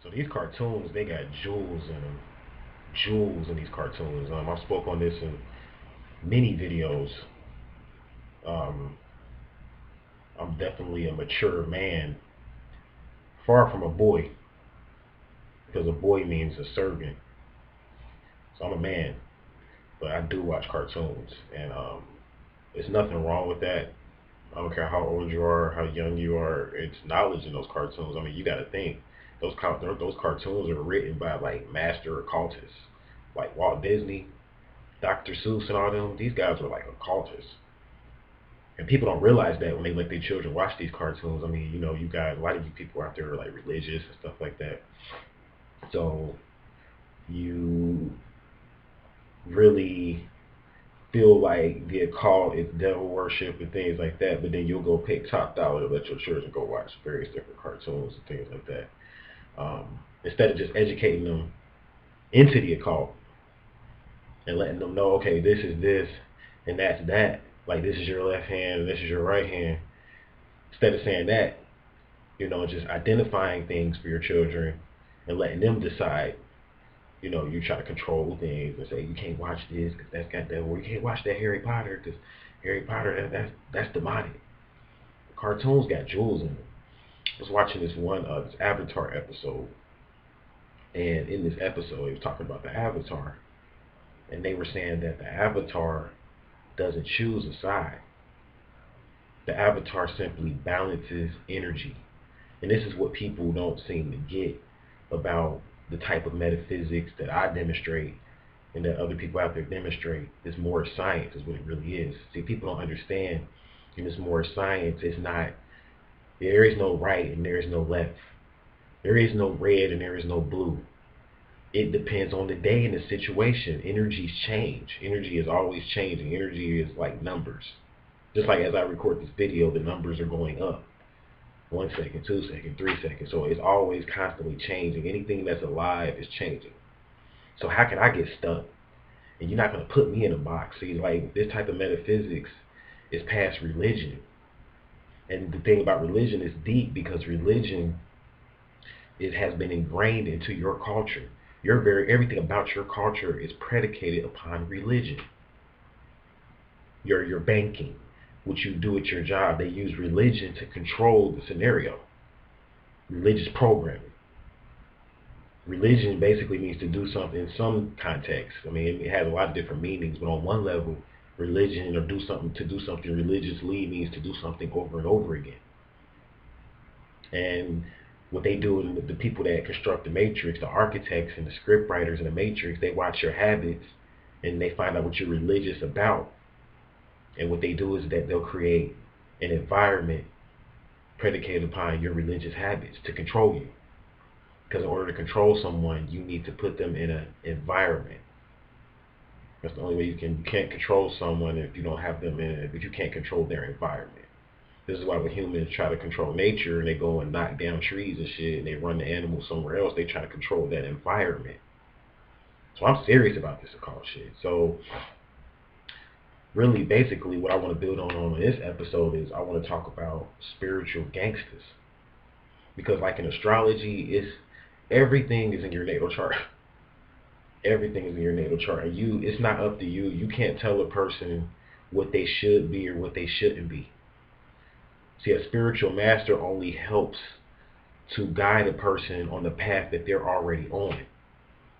So these cartoons, they got jewels in them. Jewels in these cartoons. I spoke on this in many videos. Um, I'm definitely a mature man, far from a boy, because a boy means a servant. So I'm a man, but I do watch cartoons, and there's nothing wrong with that. I don't care how old you are, how young you are. It's knowledge in those cartoons. I mean, you got to think those cartoons are written by like master occultists, like Walt Disney, Dr. Seuss, and all them. These guys were like occultists, and people don't realize that when they let their children watch these cartoons. I mean, you got a lot of you people out there are like religious and stuff like that. So you really feel like the occult is devil worship and things like that, but then you'll go pay top dollar to let your children go watch various different cartoons and things like that. Instead of just educating them into the occult and letting them know, okay, this is this and that's that. Like this is your left hand and this is your right hand. Instead of saying that, just identifying things for your children and letting them decide. You try to control things and say you can't watch this because that's got that, or you can't watch that Harry Potter because Harry Potter that's demonic. Cartoons got jewels in them. I was watching this Avatar episode, and in this episode, he was talking about the Avatar, and they were saying that the Avatar doesn't choose a side. The Avatar simply balances energy, and this is what people don't seem to get about the type of metaphysics that I demonstrate and that other people out there demonstrate. Is more science is what it really is. See, people don't understand in this more science, it's not, there is no right and there is no left. There is no red and there is no blue. It depends on the day and the situation. Energies change. Energy is always changing. Energy is like numbers. Just like as I record this video, the numbers are going up. 1 second, 2 seconds, 3 seconds. So it's always constantly changing. Anything that's alive is changing. So how can I get stuck? And you're not going to put me in a box. See, like this type of metaphysics is past religion. And the thing about religion is deep because religion, it has been ingrained into your culture. Everything about your culture is predicated upon religion. Your banking, what you do at your job, they use religion to control the scenario. Religious programming. Religion basically means to do something in some context. I mean, it has a lot of different meanings, but on one level, religion or to do something religiously means to do something over and over again. And what they do, and the people that construct the matrix, the architects and the script writers in the matrix, they watch your habits and they find out what you're religious about. And what they do is that they'll create an environment predicated upon your religious habits to control you. Because in order to control someone, you need to put them in an environment. That's the only way you can't control someone if you don't have them if you can't control their environment. This is why when humans try to control nature and they go and knock down trees and shit and they run the animals somewhere else, they try to control that environment. So I'm serious about this occult shit. So really, basically, what I want to build on this episode is I want to talk about spiritual gangsters. Because like in astrology, everything is in your natal chart. Everything is in your natal chart. And it's not up to you. You can't tell a person what they should be or what they shouldn't be. See, a spiritual master only helps to guide a person on the path that they're already on.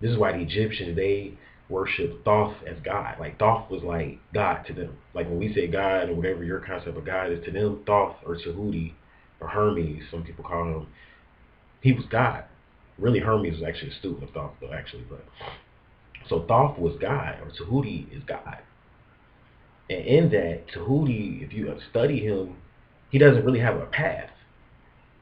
This is why the Egyptians, they worship Thoth as God. Like Thoth was like God to them. Like when we say God or whatever your concept of God is to them, Thoth or Tahuti or Hermes, some people call him, he was God. Really, Hermes was actually a student of Thoth, though, actually. But so Thoth was God, or Tahuti is God. And in that, Tahuti, if you study him, he doesn't really have a path.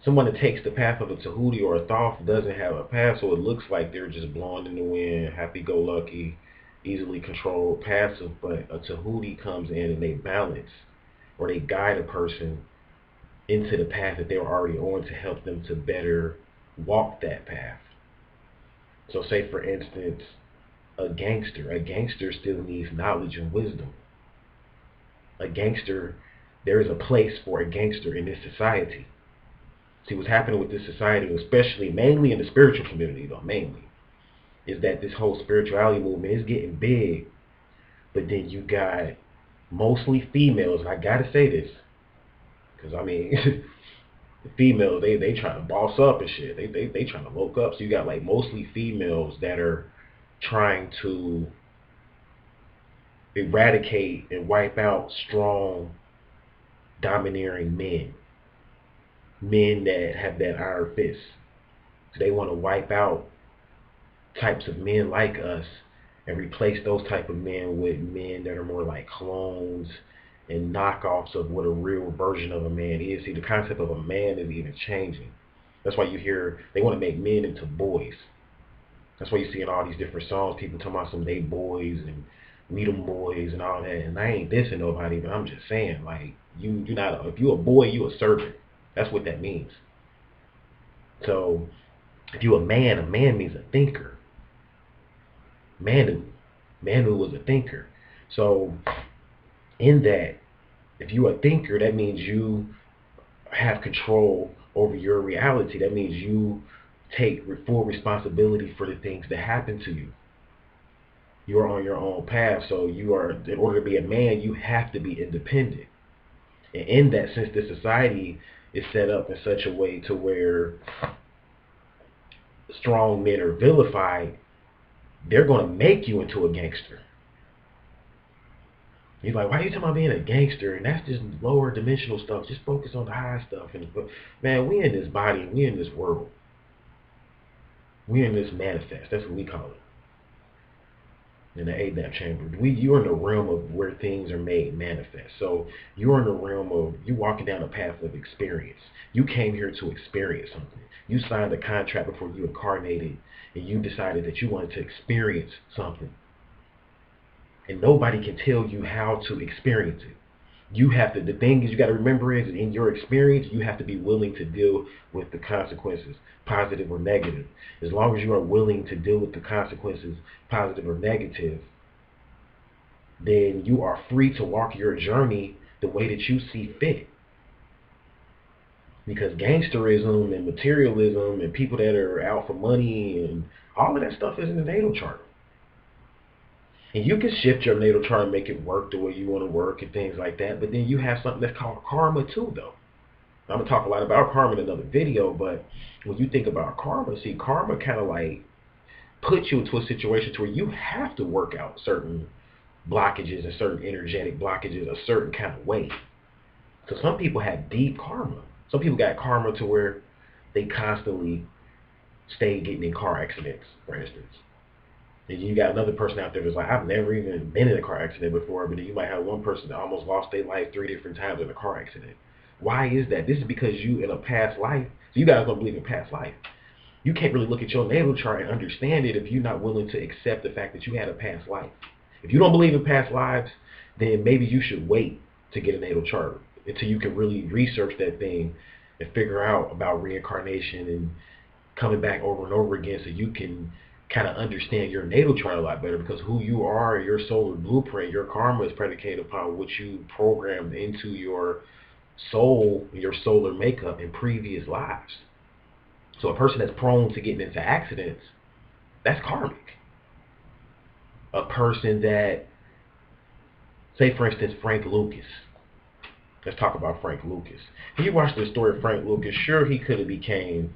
Someone that takes the path of a Tahuti or a Thoth doesn't have a path, so it looks like they're just blowing in the wind, happy-go-lucky, easily controlled, passive. But a Tahuti comes in and they balance, or they guide a person into the path that they were already on to help them to better walk that path. So say, for instance, a gangster still needs knowledge and wisdom. There is a place for a gangster in this society. See, what's happening with this society, especially mainly in the spiritual community, though, mainly, is that this whole spirituality movement is getting big, but then you got mostly females, and I gotta say this, because I mean, the females, they trying to boss up and shit. They trying to woke up. So you got like mostly females that are trying to eradicate and wipe out strong, domineering men that have that iron fist. So they want to wipe out types of men like us and replace those type of men with men that are more like clones and knockoffs of what a real version of a man is. See, the concept of a man is even changing. That's why you hear they want to make men into boys. That's why you see in all these different songs people talking about some they boys and we them boys and all that. And I ain't dissing nobody, but I'm just saying, like, you're not, if you a boy, you a servant. That's what that means. So if you a man means a thinker. Manu was a thinker. So in that, if you a thinker, that means you have control over your reality. That means you take full responsibility for the things that happen to you. You're on your own path. So you are, in order to be a man, you have to be independent. And in that, since the society is set up in such a way to where strong men are vilified, they're going to make you into a gangster. He's like, why are you talking about being a gangster? And that's just lower dimensional stuff. Just focus on the high stuff. And man, we in this body, we in this world. We in this manifest. That's what we call it. In the ADAP chamber. You're in the realm of where things are made manifest. So you're in the realm of, you walking down a path of experience. You came here to experience something. You signed a contract before you incarnated, and you decided that you wanted to experience something. And nobody can tell you how to experience it. You have to, the thing is, you got to remember is, in your experience, you have to be willing to deal with the consequences, positive or negative. As long as you are willing to deal with the consequences, positive or negative, then you are free to walk your journey the way that you see fit. Because gangsterism and materialism and people that are out for money and all of that stuff is in the natal chart. And you can shift your natal chart and make it work the way you want to work and things like that. But then you have something that's called karma too, though. I'm going to talk a lot about karma in another video, but when you think about karma, see, karma kind of like puts you into a situation to where you have to work out certain blockages and certain energetic blockages a certain kind of way. So some people have deep karma. Some people got karma to where they constantly stay getting in car accidents, for instance. And you got another person out there that's like, I've never even been in a car accident before, but then you might have one person that almost lost their life 3 different times in a car accident. Why is that? This is because you, in a past life, so you guys don't believe in past life. You can't really look at your natal chart and understand it if you're not willing to accept the fact that you had a past life. If you don't believe in past lives, then maybe you should wait to get a natal chart until you can really research that thing and figure out about reincarnation and coming back over and over again so you can kind of understand your natal chart a lot better, because who you are, your solar blueprint, your karma is predicated upon what you programmed into your soul, your solar makeup in previous lives. So a person that's prone to getting into accidents, that's karmic. A person that, say for instance, Frank Lucas. Let's talk about Frank Lucas. When you watch the story of Frank Lucas, sure, he could have became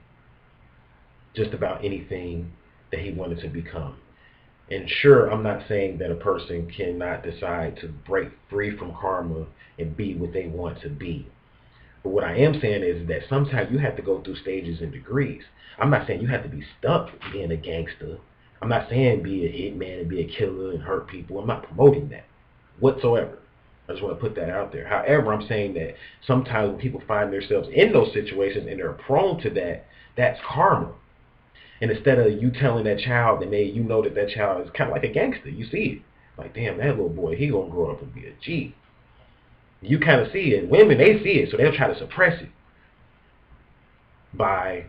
just about anything that he wanted to become. And sure, I'm not saying that a person cannot decide to break free from karma and be what they want to be. But what I am saying is that sometimes you have to go through stages and degrees. I'm not saying you have to be stuck being a gangster. I'm not saying be a hitman and be a killer and hurt people. I'm not promoting that whatsoever. I just want to put that out there. However, I'm saying that sometimes when people find themselves in those situations and they're prone to that, that's karma. And instead of you telling that child that you know that that child is kind of like a gangster, you see it. Like, damn, that little boy, he going to grow up and be a G. You kind of see it. Women, they see it, so they'll try to suppress it by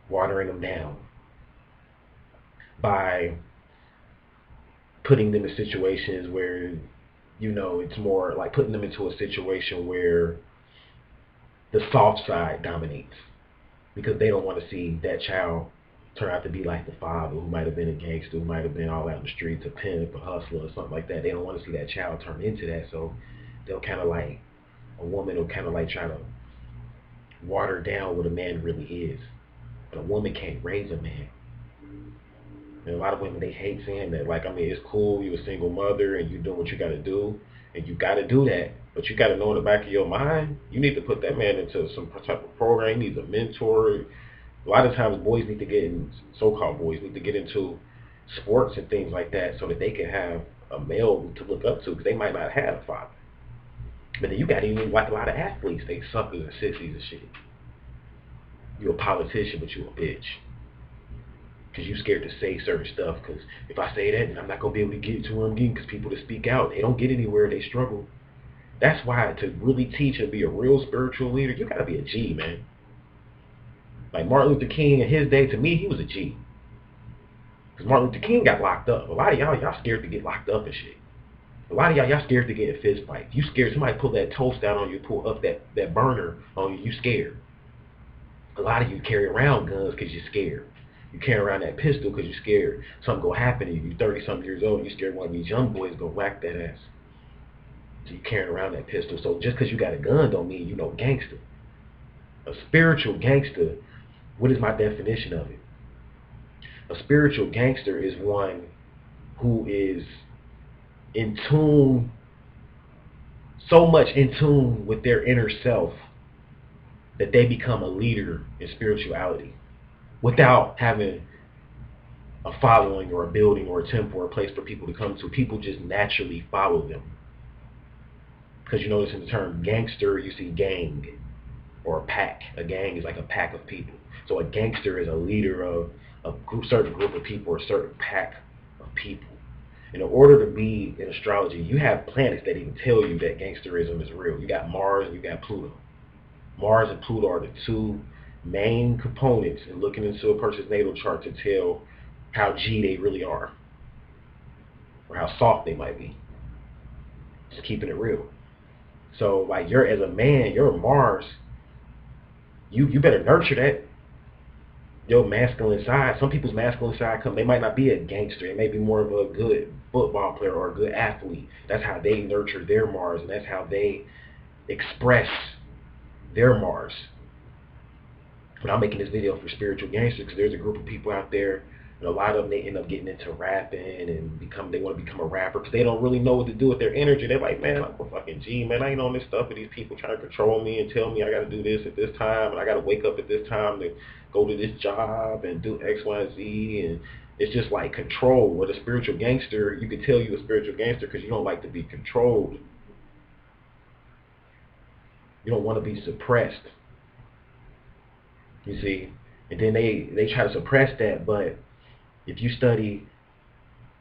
watering them down, by putting them in situations where, you know, it's more like putting them into a situation where the soft side dominates because they don't want to see that child turn out to be like the father who might have been a gangster, who might have been all out in the streets, a pimp, a hustler, or something like that. They don't want to see that child turn into that, so they'll kind of like, a woman will kind of like try to water down what a man really is. But a woman can't raise a man. And a lot of women, they hate saying that. Like, I mean, it's cool, you're a single mother and you're doing what you got to do, and you got to do that. But you got to know in the back of your mind, you need to put that man into some type of program. He needs a mentor. A lot of times boys need to get in, so-called boys need to get into sports and things like that so that they can have a male to look up to because they might not have a father. But then you got even like a lot of athletes, they suckers and sissies and shit. You're a politician, but you a bitch. Because you scared to say certain stuff. Because if I say that, then I'm not going to be able to get to where I'm getting. Because people that speak out, they don't get anywhere, they struggle. That's why to really teach and be a real spiritual leader, you got to be a G, man. Like Martin Luther King in his day, to me, he was a G. Because Martin Luther King got locked up. A lot of y'all scared to get locked up and shit. A lot of y'all scared to get in fist fights. You scared somebody pull that toast out on you, pull up that burner on you, you scared. A lot of you carry around guns because you're scared. You carry around that pistol because you're scared something gonna happen to you. You're 30-something years old and you're scared one of these young boys gonna whack that ass. So you carrying around that pistol. So just because you got a gun don't mean you know gangster. A spiritual gangster, what is my definition of it? A spiritual gangster is one who is in tune, so much in tune with their inner self that they become a leader in spirituality without having a following or a building or a temple or a place for people to come to. People just naturally follow them. Because you notice in the term gangster, you see gang or a pack. A gang is like a pack of people. So a gangster is a leader of a certain group of people or a certain pack of people. In order to be in astrology, you have planets that even tell you that gangsterism is real. You got Mars and you got Pluto. Mars and Pluto are the two main components in looking into a person's natal chart to tell how G they really are or how soft they might be. Just keeping it real. So like you're as a man, you're Mars, you better nurture that. Your masculine side, some people's masculine side they might not be a gangster. It may be more of a good football player or a good athlete. That's how they nurture their Mars, and that's how they express their Mars. But I'm making this video for spiritual gangsters because there's a group of people out there, and a lot of them, they end up getting into rapping and they want to become a rapper because they don't really know what to do with their energy. They're like, man, I'm a fucking G, man. I ain't on this stuff with these people trying to control me and tell me I got to do this at this time and I got to wake up at this time to go to this job and do X, Y, and Z. And it's just like control. With a spiritual gangster, you can tell you a spiritual gangster because you don't like to be controlled. You don't want to be suppressed. You see? And then they try to suppress that, but if you study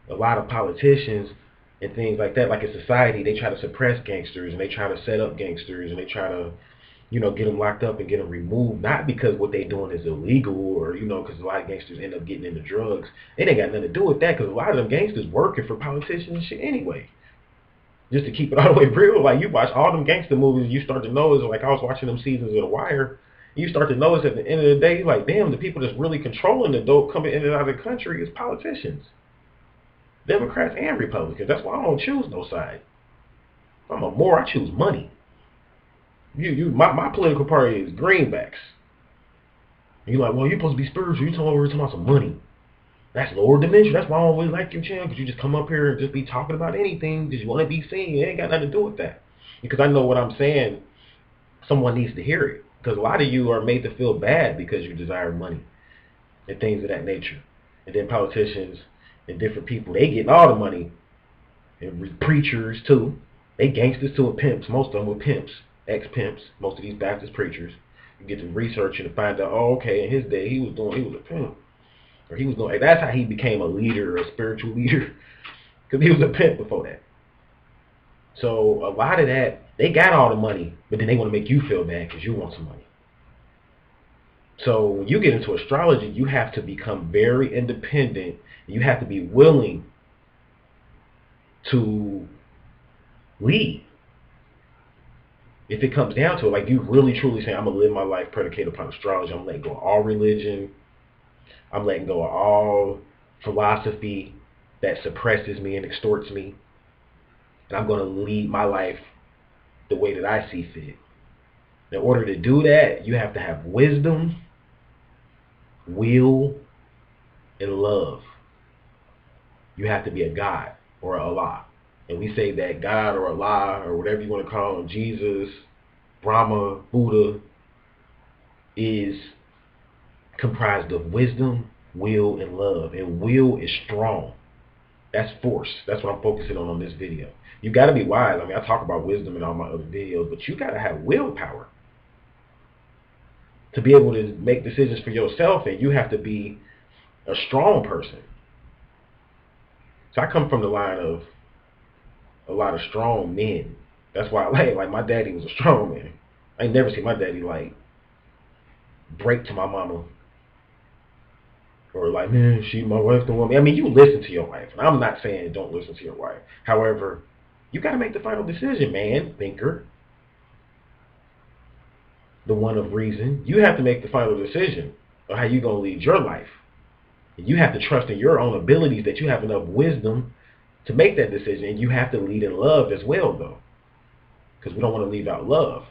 a lot of politicians and things like that, like in society, they try to suppress gangsters and they try to set up gangsters and they try to, get them locked up and get them removed, not because what they're doing is illegal or, because a lot of gangsters end up getting into drugs. It ain't got nothing to do with that because a lot of them gangsters working for politicians and shit anyway. Just to keep it all the way real, like you watch all them gangster movies, you start to notice, like I was watching them seasons of The Wire, you start to notice at the end of the day, like, damn, the people that's really controlling the dope coming in and out of the country is politicians. Democrats and Republicans. That's why I don't choose no side. If I'm a Moor, I choose money. My political party is greenbacks. And you're like, well, you're supposed to be spiritual. You're talking about some money. That's lower dimension. That's why I don't really like your channel, because you just come up here and just be talking about anything because you want to be seen. It ain't got nothing to do with that. Because I know what I'm saying, someone needs to hear it. Because a lot of you are made to feel bad because you desire money and things of that nature. And then politicians and different people, they getting all the money. And preachers too. They gangsters too, and pimps. Most of them were pimps, ex-pimps. Most of these Baptist preachers. You get to researching and find out, oh, okay, in his day he was a pimp. Or he was doing, that's how he became a leader, a spiritual leader. Because he was a pimp before that. So a lot of that, they got all the money, but then they want to make you feel bad because you want some money. So when you get into astrology, you have to become very independent. You have to be willing to lead. if it comes down to it, like you really truly saying, I'm going to live my life predicated upon astrology, I'm letting go of all religion, I'm letting go of all philosophy that suppresses me and extorts me, and I'm going to lead my life the way that I see fit. In order to do that, you have to have wisdom, will, and love. You have to be a God or Allah. And we say that God or Allah or whatever you want to call him, Jesus, Brahma, Buddha, is comprised of wisdom, will, and love. And will is strong. That's force. That's what I'm focusing on this video. You got to be wise. I mean, I talk about wisdom in all my other videos, but you got to have willpower to be able to make decisions for yourself, and you have to be a strong person. So I come from the line of a lot of strong men. That's why I like my daddy was a strong man. I ain't never seen my daddy like break to my mama or like, man, she my wife don't want me. I mean, you listen to your wife, and I'm not saying don't listen to your wife. However, you got to make the final decision, man, thinker. The one of reason. You have to make the final decision of how you're going to lead your life. And you have to trust in your own abilities, that you have enough wisdom to make that decision. And you have to lead in love as well, though, because we don't want to leave out love.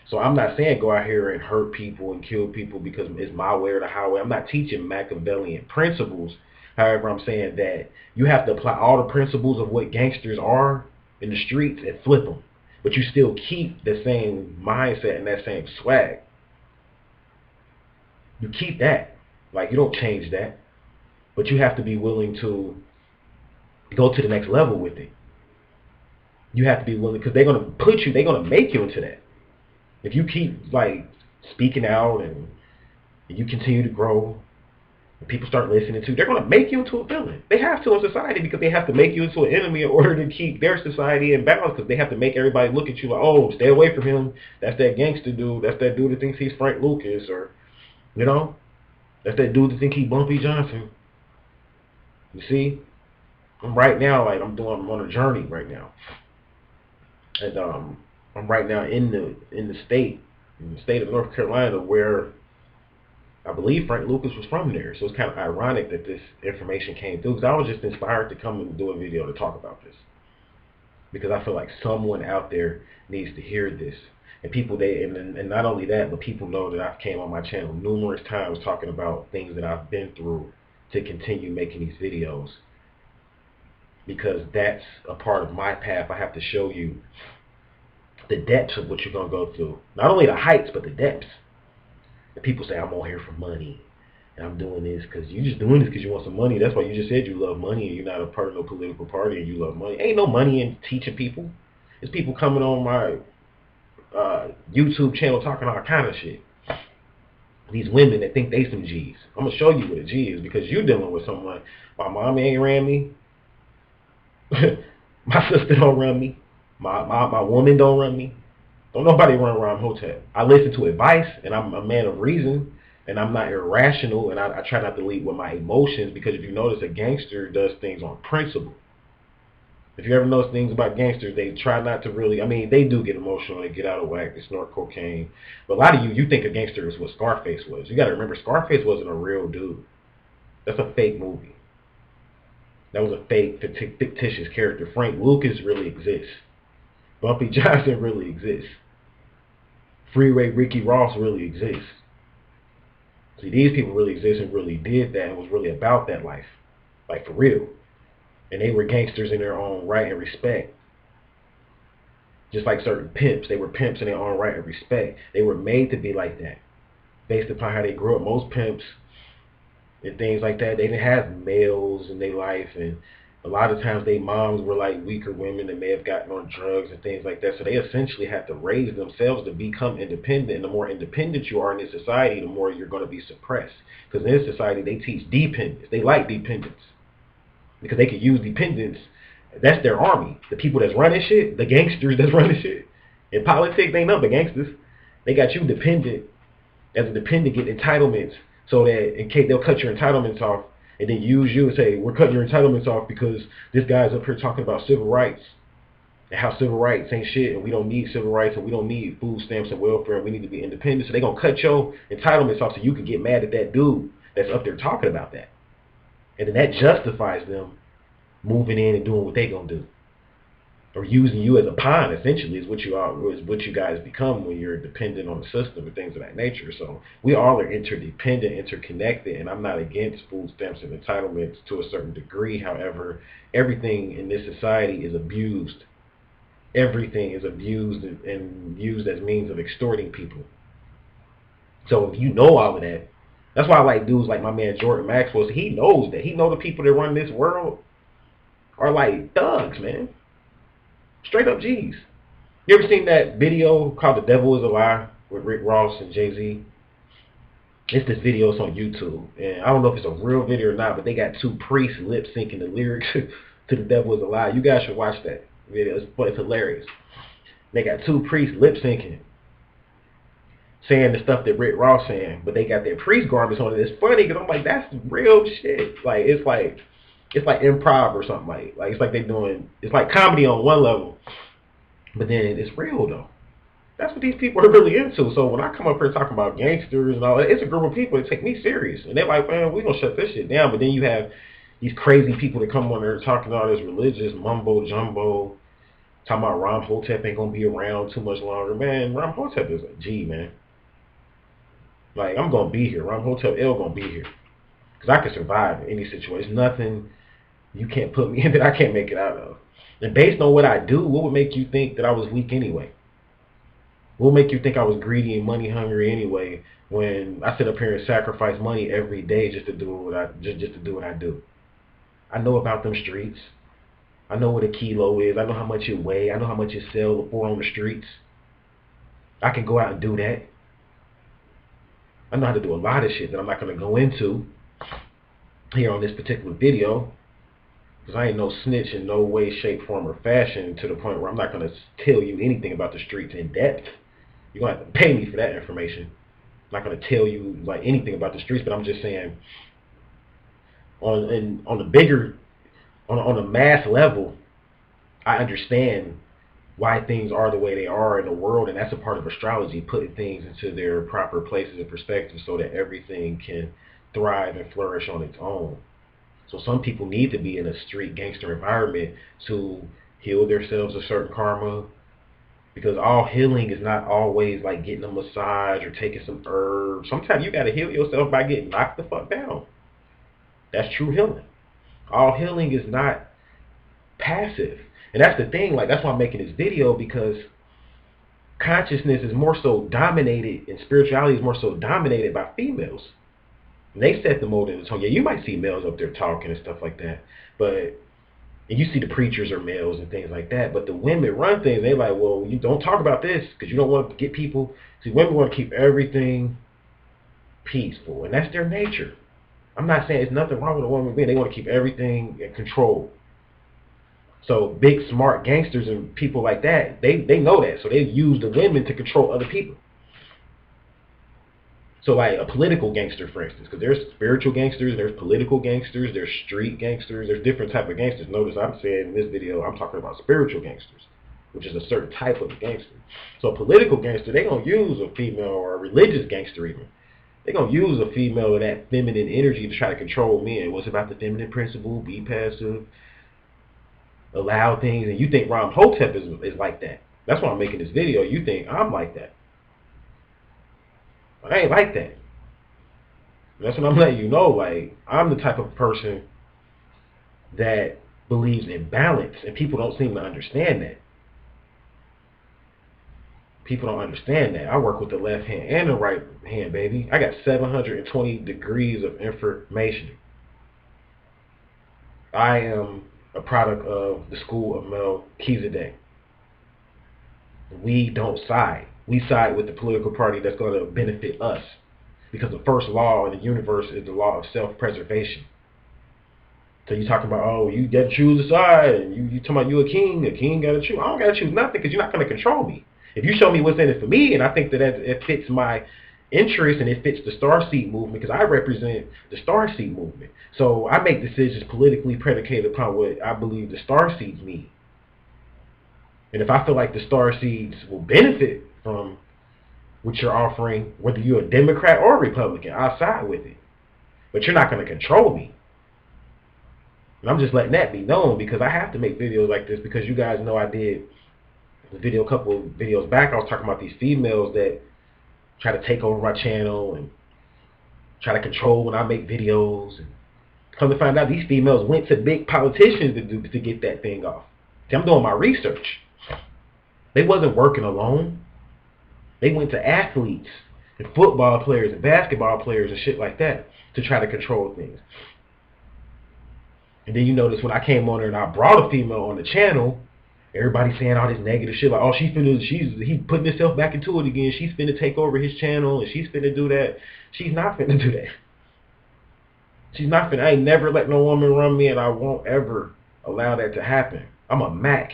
So I'm not saying go out here and hurt people and kill people because it's my way or the highway. I'm not teaching Machiavellian principles. However, I'm saying that you have to apply all the principles of what gangsters are in the streets and flip them. But you still keep the same mindset and that same swag. You keep that. Like, you don't change that. But you have to be willing to go to the next level with it. You have to be willing, because they're going to make you into that. If you keep, like, speaking out and you continue to grow, and people start listening to you, they're going to make you into a villain. They have to in society, because they have to make you into an enemy in order to keep their society in balance, because they have to make everybody look at you like, oh, stay away from him. That's that gangster dude. That's that dude that thinks he's Frank Lucas, or, you know, that's that dude that thinks he's Bumpy Johnson. You see? Right now, like, I'm on a journey right now. And I'm right now in the state of North Carolina, where I believe Frank Lucas was from there. So it's kind of ironic that this information came through, because I was just inspired to come and do a video to talk about this, because I feel like someone out there needs to hear this. And people, and not only that, but people know that I've came on my channel numerous times talking about things that I've been through to continue making these videos, because that's a part of my path. I have to show you the depths of what you're going to go through. Not only the heights, but the depths. And people say, I'm on here for money, and I'm doing this because you're just doing this because you want some money. That's why you just said you love money, and you're not a part of no political party, and you love money. Ain't no money in teaching people. There's people coming on my YouTube channel talking all kind of shit. These women that think they some G's. I'm going to show you what a G is, because you're dealing with someone. My mom ain't ran me. My sister don't run me. My woman don't run me. Don't nobody run around Hotep. I listen to advice, and I'm a man of reason, and I'm not irrational, and I try not to lead with my emotions, because if you notice, a gangster does things on principle. If you ever notice things about gangsters, they try not to really, I mean, they do get emotional, they get out of whack, they snort cocaine. But a lot of you think a gangster is what Scarface was. You got to remember, Scarface wasn't a real dude. That's a fake movie. That was a fake, fictitious character. Frank Lucas really exists. Bumpy Johnson really exists. Freeway Ricky Ross really exists. See, these people really exist and really did that and was really about that life. Like, for real. And they were gangsters in their own right and respect. Just like certain pimps. They were pimps in their own right and respect. They were made to be like that, based upon how they grew up. Most pimps and things like that, they didn't have males in their life, and a lot of times their moms were like weaker women that may have gotten on drugs and things like that. So they essentially had to raise themselves to become independent. And the more independent you are in this society, the more you're going to be suppressed. Because in this society, they teach dependence. They like dependence, because they can use dependence. That's their army. The people that's running shit, the gangsters that's running shit. In politics, they know the gangsters. They got you dependent. As a dependent, get entitlements, so that in case they'll cut your entitlements off, and then use you and say, we're cutting your entitlements off because this guy's up here talking about civil rights. and how civil rights ain't shit, and we don't need civil rights, and we don't need food stamps and welfare, and we need to be independent. So they gonna cut your entitlements off so you can get mad at that dude that's up there talking about that, and then that justifies them moving in and doing what they gonna do, or using you as a pawn. Essentially, is what you are, is what you guys become when you're dependent on the system and things of that nature. So we all are interdependent, interconnected, and I'm not against food stamps and entitlements to a certain degree. However, everything in this society is abused. Everything is abused and used as means of extorting people. So if you know all of that, that's why I like dudes like my man Jordan Maxwell. So he knows that. He know the people that run this world are like thugs, man. Straight up G's. You ever seen that video called "The Devil Is a Lie" with Rick Ross and Jay-Z? It's this video. It's on YouTube, and I don't know if it's a real video or not, but they got two priests lip syncing the lyrics to "The Devil Is a Lie." You guys should watch that video. It's hilarious. They got two priests lip syncing, saying the stuff that Rick Ross saying, but they got their priest garments on. And it's funny because I'm like, that's real shit. Like it's like improv or something. Like it's like they doing, it's like comedy on one level, but then it's real though. That's what these people are really into. So when I come up here talking about gangsters and all that, it's a group of people that take me serious, and they're like, man, we gonna shut this shit down. But then you have these crazy people that come on there talking all this religious mumbo jumbo, talking about Ram Hotep ain't gonna be around too much longer. Man, Ram Hotep is a G, man. Like, I'm gonna be here. Ram Hotep L gonna be here, because I can survive in any situation. Nothing you can't put me in that I can't make it out of. And based on what I do, what would make you think that I was weak anyway? What would make you think I was greedy and money hungry anyway, when I sit up here and sacrifice money every day just to do what I do? I know about them streets. I know what a kilo is. I know how much it weighs. I know how much it sells for on the streets. I can go out and do that. I know how to do a lot of shit that I'm not going to go into here on this particular video, because I ain't no snitch in no way, shape, form, or fashion, to the point where I'm not going to tell you anything about the streets in depth. You're going to have to pay me for that information. I'm not going to tell you like anything about the streets, but I'm just saying on the bigger, on a mass level, I understand why things are the way they are in the world, and that's a part of astrology, putting things into their proper places and perspectives so that everything can thrive and flourish on its own. So some people need to be in a street gangster environment to heal themselves of certain karma, because all healing is not always like getting a massage or taking some herbs. Sometimes you got to heal yourself by getting knocked the fuck down. That's true healing. All healing is not passive. And that's the thing, like that's why I'm making this video, because consciousness is more so dominated, and spirituality is more so dominated by females. And they set the mold in the tone. Yeah, you might see males up there talking and stuff like that, but and you see the preachers are males and things like that, but the women run things. They like, well, you don't talk about this because you don't want to get people. See, women want to keep everything peaceful, and that's their nature. I'm not saying there's nothing wrong with a woman being. They want to keep everything in control. So big smart gangsters and people like that, they know that. So they use the women to control other people. So like a political gangster, for instance, because there's spiritual gangsters, there's political gangsters, there's street gangsters, there's different type of gangsters. Notice I'm saying in this video, I'm talking about spiritual gangsters, which is a certain type of gangster. So a political gangster, they're going to use a female, or a religious gangster even. They're going to use a female of that feminine energy to try to control men. What's about the feminine principle? Be passive, allow things. And you think Ram Hotep is like that. That's why I'm making this video. You think I'm like that. I ain't like that. That's what I'm letting you know. Like, I'm the type of person that believes in balance, and people don't seem to understand that. People don't understand that. I work with the left hand and the right hand, baby. I got 720 degrees of information. I am a product of the school of Melchizedek. We don't side. We side with the political party that's going to benefit us, because the first law in the universe is the law of self-preservation. So you talking about, oh, you got to choose a side, and you talking about you a king got to choose. I don't got to choose nothing, because you're not going to control me. If you show me what's in it for me, and I think that it fits my interest and it fits the Starseed movement, because I represent the Starseed movement. So I make decisions politically predicated upon what I believe the Starseeds need. And if I feel like the star seeds will benefit from what you're offering, whether you're a Democrat or a Republican, I'll side with it. But you're not going to control me. And I'm just letting that be known because I have to make videos like this because you guys know I did the video a couple of videos back. I was talking about these females that try to take over my channel and try to control when I make videos. And come to find out, these females went to big politicians to get that thing off. See, I'm doing my research. They wasn't working alone. They went to athletes and football players and basketball players and shit like that to try to control things. And then you notice when I came on there and I brought a female on the channel, everybody saying all this negative shit like, oh, he's putting himself back into it again. She's finna take over his channel and she's finna do that. She's not finna do that. She's not finna. I ain't never let no woman run me, and I won't ever allow that to happen. I'm a Mac.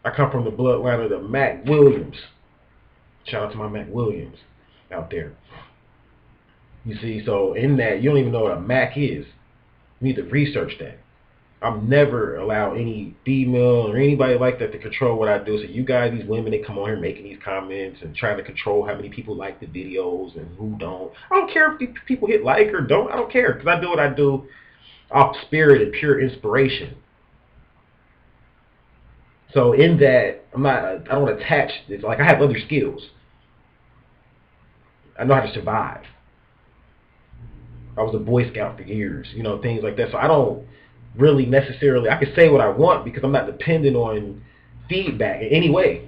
I come from the bloodline of the Mac Williams. Shout out to my Mac Williams out there. You see, so in that, you don't even know what a Mac is. You need to research that. I'm never allow any female or anybody like that to control what I do. So you guys, these women, they come on here making these comments and trying to control how many people like the videos and who don't. I don't care if people hit like or don't. I don't care because I do what I do off spirit and pure inspiration. So in that, I don't attach. It's like I have other skills. I know how to survive. I was a Boy Scout for years, things like that. So I don't really necessarily, I can say what I want because I'm not dependent on feedback in any way.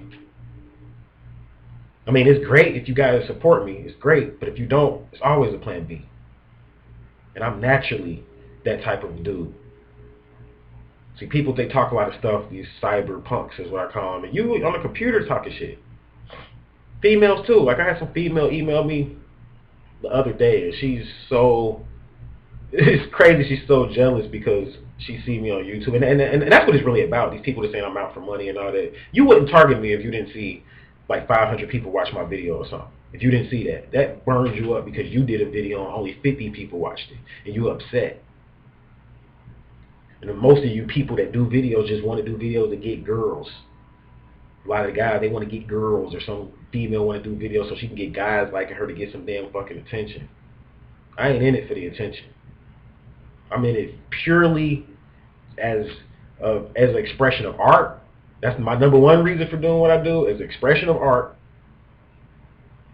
I mean, it's great if you guys support me. It's great. But if you don't, it's always a plan B. And I'm naturally that type of dude. See, people, they talk a lot of stuff, these cyber punks is what I call them. And you on the computer talking shit. Females too. Like I had some female email me the other day, and she's so, it's crazy, she's so jealous because she see me on YouTube, and that's what it's really about. These people that saying I'm out for money and all that. You wouldn't target me if you didn't see like 500 people watch my video or something. If you didn't see that, that burns you up because you did a video and only 50 people watched it, and you upset. And most of you people that do videos just want to do videos to get girls. A lot of the guys, they want to get girls, or some female want to do videos so she can get guys like her to get some damn fucking attention. I ain't in it for the attention. I'm in it purely as an expression of art. That's my number one reason for doing what I do, is expression of art,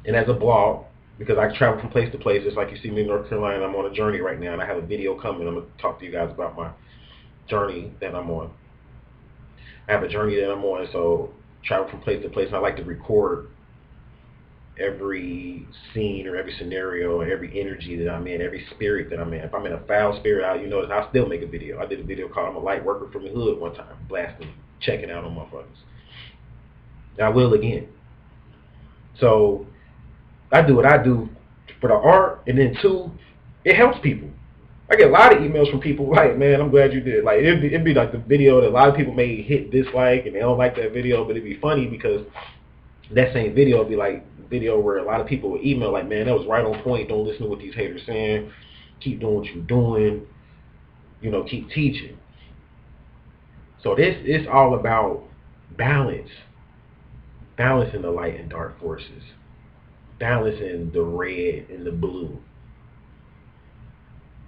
and as a blog, because I travel from place to place. Just like you see me in North Carolina, I'm on a journey right now, and I have a video coming. I'm going to talk to you guys about my journey that I'm on. I have a journey that I'm on, so travel from place to place, and I like to record every scene or every scenario and every energy that I'm in, every spirit that I'm in. If I'm in a foul spirit, I'll still make a video. I did a video called I'm a Light Worker from the Hood one time, blasting, checking out on motherfuckers. And I will again. So I do what I do for the art, and then two, it helps people. I get a lot of emails from people like, man, I'm glad you did it. Like, it'd be like the video that a lot of people may hit dislike, and they don't like that video, but it'd be funny because that same video would be like a video where a lot of people would email like, man, that was right on point. Don't listen to what these haters saying. Keep doing what you're doing. Keep teaching. So it's all about balance. Balancing the light and dark forces. Balancing the red and the blue.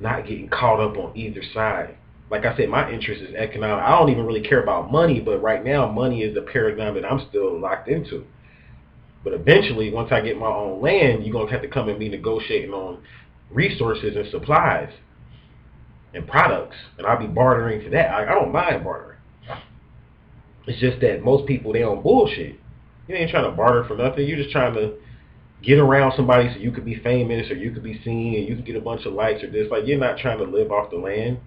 Not getting caught up on either side. Like I said, my interest is economic. I don't even really care about money, but right now money is the paradigm that I'm still locked into. But eventually, once I get my own land, you're going to have to come and be negotiating on resources and supplies and products, and I'll be bartering for that. I don't mind bartering. It's just that most people, they on bullshit. You ain't trying to barter for nothing. You're just trying to get around somebody so you could be famous or you could be seen and you can get a bunch of likes or this. Like, you're not trying to live off the land.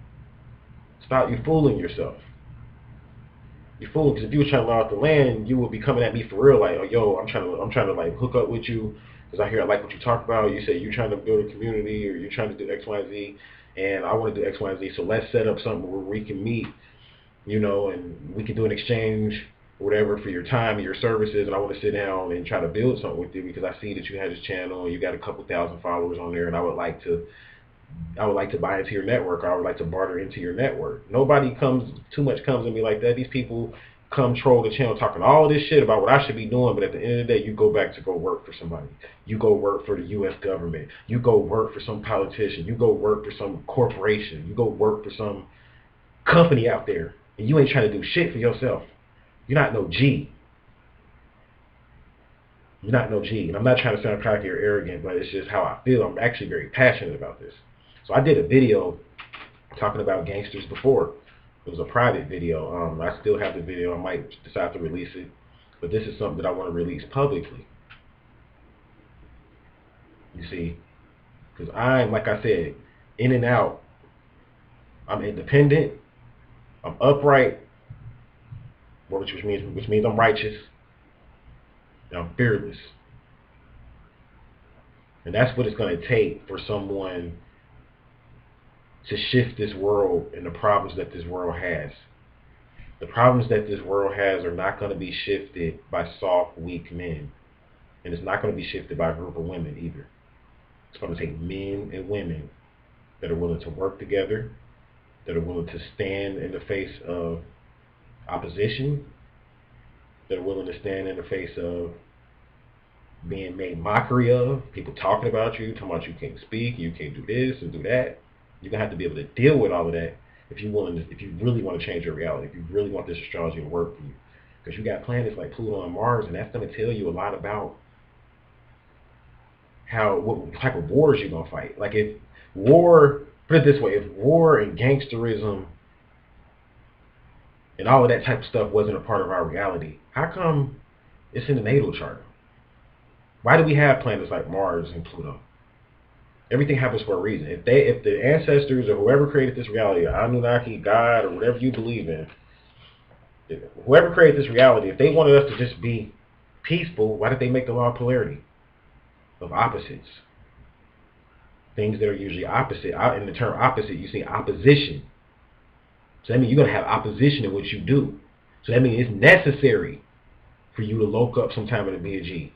Stop, you're fooling yourself. You're fooling, because if you were trying to live off the land, you would be coming at me for real like, oh, yo, I'm trying to like hook up with you because I hear I like what you talk about. You say you're trying to build a community or you're trying to do X, Y, Z, and I want to do X, Y, Z. So let's set up something where we can meet, and we can do an exchange whatever for your time and your services, and I want to sit down and try to build something with you because I see that you have this channel and you got a couple thousand followers on there, and I would like to buy into your network. I would like to barter into your network. Too much comes to me like that. These people come troll the channel talking all this shit about what I should be doing, but at the end of the day, you go back to go work for somebody. You go work for the U.S. government. You go work for some politician. You go work for some corporation. You go work for some company out there, and you ain't trying to do shit for yourself. You're not no G. You're not no G. And I'm not trying to sound cocky or arrogant, but it's just how I feel. I'm actually very passionate about this. So I did a video talking about gangsters before. It was a private video. I still have the video. I might decide to release it. But this is something that I want to release publicly. You see? Because I'm, like I said, in and out. I'm independent. I'm upright. Which means I'm righteous. And I'm fearless. And that's what it's going to take for someone to shift this world and the problems that this world has. The problems that this world has are not going to be shifted by soft, weak men. And it's not going to be shifted by a group of women either. It's going to take men and women that are willing to work together, that are willing to stand in the face of opposition, that are willing to stand in the face of being made mockery of, people talking about you you can't speak, you can't do this and do that. You're going to have to be able to deal with all of that if you really want to change your reality, if you really want this astrology to work for you. Because you got planets like Pluto and Mars, and that's going to tell you a lot about what type of wars you're going to fight. Like if war, put it this way, if war and gangsterism and all of that type of stuff wasn't a part of our reality, how come it's in the natal chart? Why do we have planets like Mars and Pluto? Everything happens for a reason. If the ancestors or whoever created this reality, Anunnaki, God, or whatever you believe in, whoever created this reality, if they wanted us to just be peaceful, why did they make the law of polarity? Of opposites. Things that are usually opposite. In the term opposite, you see opposition. So that means you're going to have opposition in what you do. So that means it's necessary for you to lock up sometime and be a G.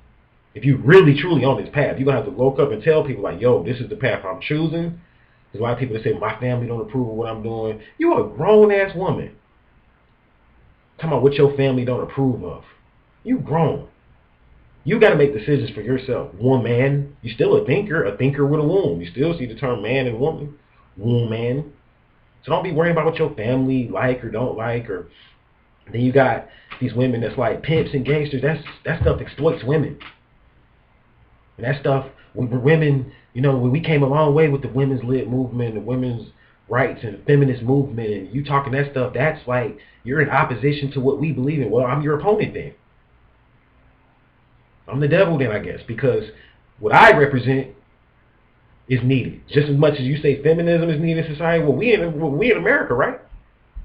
If you really truly on this path, you're going to have to lock up and tell people like, yo, this is the path I'm choosing. There's a lot of people that say, my family don't approve of what I'm doing. You're a grown-ass woman. Talking about what your family don't approve of. You grown. You got to make decisions for yourself. Woman, you're still a thinker with a womb. You still see the term man and woman. Woman. So don't be worrying about what your family like or don't like. Or then you got these women that's like pimps and gangsters. That stuff exploits women. And that stuff, women, when we came a long way with the women's lib movement, the women's rights and the feminist movement, and you talking that stuff, that's like you're in opposition to what we believe in. Well, I'm your opponent then. I'm the devil then, I guess, because what I represent is needed. Just as much as you say feminism is needed in society, well, we in America, right?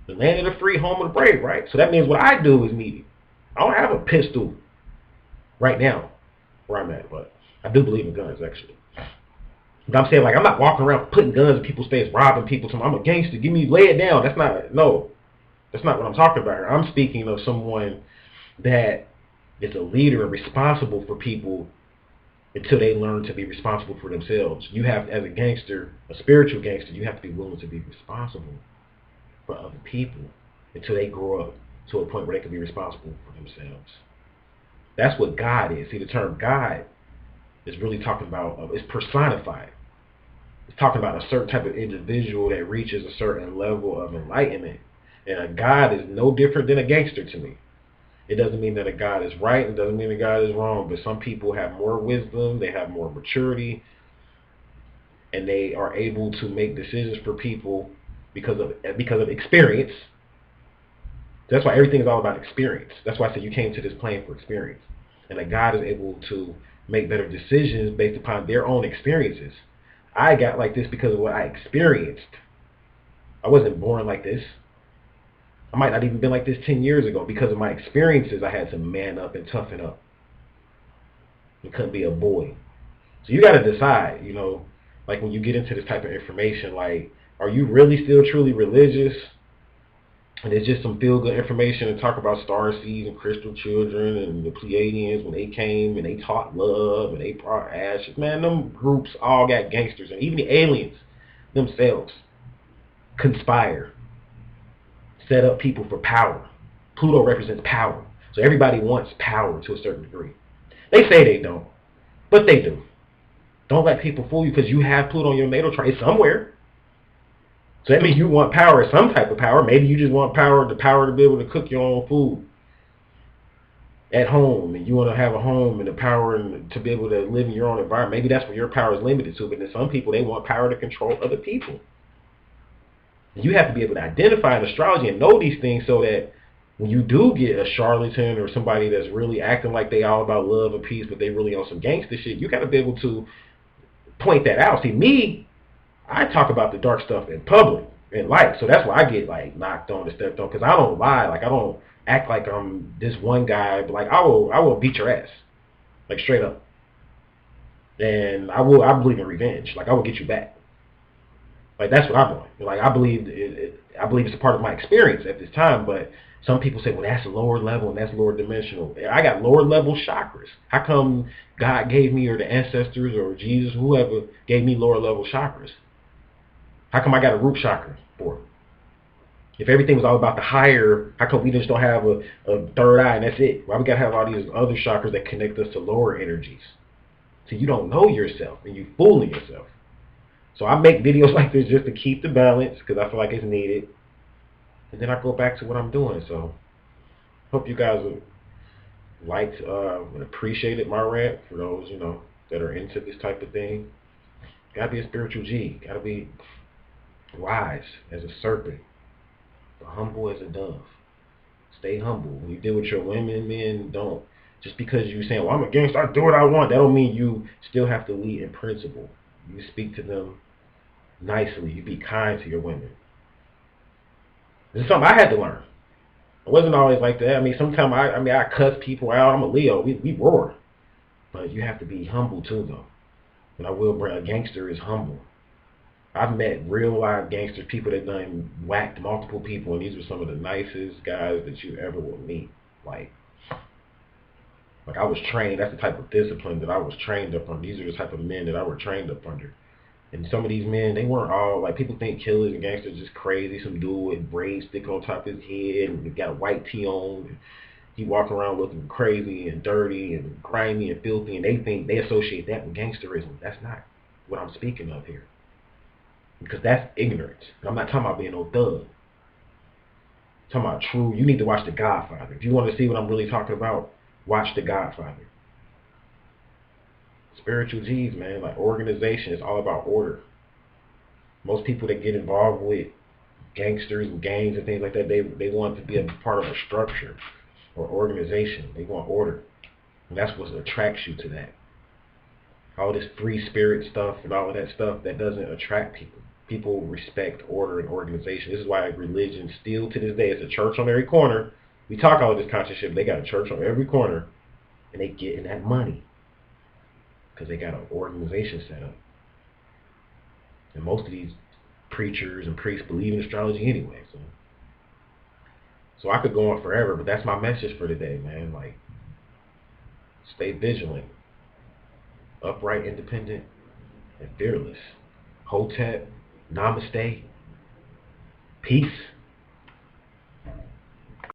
The land of the free, home of the brave, right? So that means what I do is needed. I don't have a pistol right now where I'm at, but I do believe in guns, actually. But I'm saying, like, I'm not walking around putting guns in people's face, robbing people. So I'm a gangster. Lay it down. That's not what I'm talking about here. I'm speaking of someone that is a leader and responsible for people until they learn to be responsible for themselves. You have, as a gangster, a spiritual gangster, you have to be willing to be responsible for other people until they grow up to a point where they can be responsible for themselves. That's what God is. See, the term God is really talking about, it's personified. It's talking about a certain type of individual that reaches a certain level of enlightenment. And a God is no different than a gangster to me. It doesn't mean that a God is right. It doesn't mean that God is wrong. But some people have more wisdom. They have more maturity. And they are able to make decisions for people because of experience. That's why everything is all about experience. That's why I said you came to this plane for experience. And a God is able to make better decisions based upon their own experiences. I got like this because of what I experienced. I wasn't born like this. I might not even been like this 10 years ago. Because of my experiences, I had to man up and toughen up. I couldn't be a boy. So you got to decide, like when you get into this type of information, like, are you really still truly religious? And it's just some feel-good information and talk about star seeds and crystal children and the Pleiadians when they came and they taught love and they brought ashes. Man, them groups all got gangsters. And even the aliens themselves conspire, set up people for power, Pluto represents power. So everybody wants power to a certain degree. They say they don't, but they do. Don't let people fool you because you have Pluto on your natal chart. It's somewhere. So that means you want power, some type of power. Maybe you just want power to be able to cook your own food at home, and you want to have a home and the power to be able to live in your own environment. Maybe that's where your power is limited to. But then some people, they want power to control other people. And you have to be able to identify in astrology and know these things so that when you do get a charlatan or somebody that's really acting like they all about love and peace, but they really on some gangster shit, you got to be able to point that out. See, me, I talk about the dark stuff in public, in life, so that's why I get like knocked on and stepped on, because I don't lie. Like, I don't act like I'm this one guy, but like I will beat your ass, like straight up. And I believe in revenge. Like, I will get you back. Like, that's what I'm doing. Like, I believe it's a part of my experience at this time. But some people say, well, that's lower level and that's lower dimensional. I got lower level chakras. How come God gave me, or the ancestors or Jesus, whoever gave me lower level chakras? How come I got a root chakra for it? If everything was all about the higher, how come we just don't have a third eye and that's it? Why we got to have all these other chakras that connect us to lower energies? So you don't know yourself and you fooling yourself. So I make videos like this just to keep the balance, because I feel like it's needed. And then I go back to what I'm doing. So hope you guys liked and appreciated my rant. For those, that are into this type of thing, gotta be a spiritual G. Gotta be wise as a serpent, but humble as a dove. Stay humble. When you deal with your women, men, don't, just because you saying, well, I'm a gangster, I do what I want, that don't mean you still have to lead in principle. You speak to them nicely. You be kind to your women. This is something I had to learn. It wasn't always like that. I mean, sometimes I cuss people out. I'm a Leo. We roar. But you have to be humble too, though. And I will bring, a gangster is humble. I've met real live gangsters, people that done whacked multiple people, and these were some of the nicest guys that you ever will meet. Like I was trained. That's the type of discipline that I was trained up on. These are the type of men that I were trained up under. And some of these men, they weren't all, like, people think killers and gangsters just crazy. Some dude with braids sticking on top of his head and he got a white tee on. And he walking around looking crazy and dirty and grimy and filthy, and they associate that with gangsterism. That's not what I'm speaking of here. Because that's ignorance. And I'm not talking about being no thug. I'm talking about true. You need to watch The Godfather. If you want to see what I'm really talking about, watch The Godfather. Spiritual G's, man, like organization is all about order. Most people that get involved with gangsters and gangs and things like that, they want to be a part of a structure or organization. They want order. And that's what attracts you to that. All this free spirit stuff and all of that stuff, that doesn't attract people. People respect order and organization. This is why religion still to this day, it's a church on every corner. We talk all this conscious shit, but they got a church on every corner, and they getting that money because they got an organization set up. And most of these preachers and priests believe in astrology anyway. So I could go on forever, but that's my message for today, man. Like, stay vigilant, upright, independent, and fearless. Hotep, namaste, peace.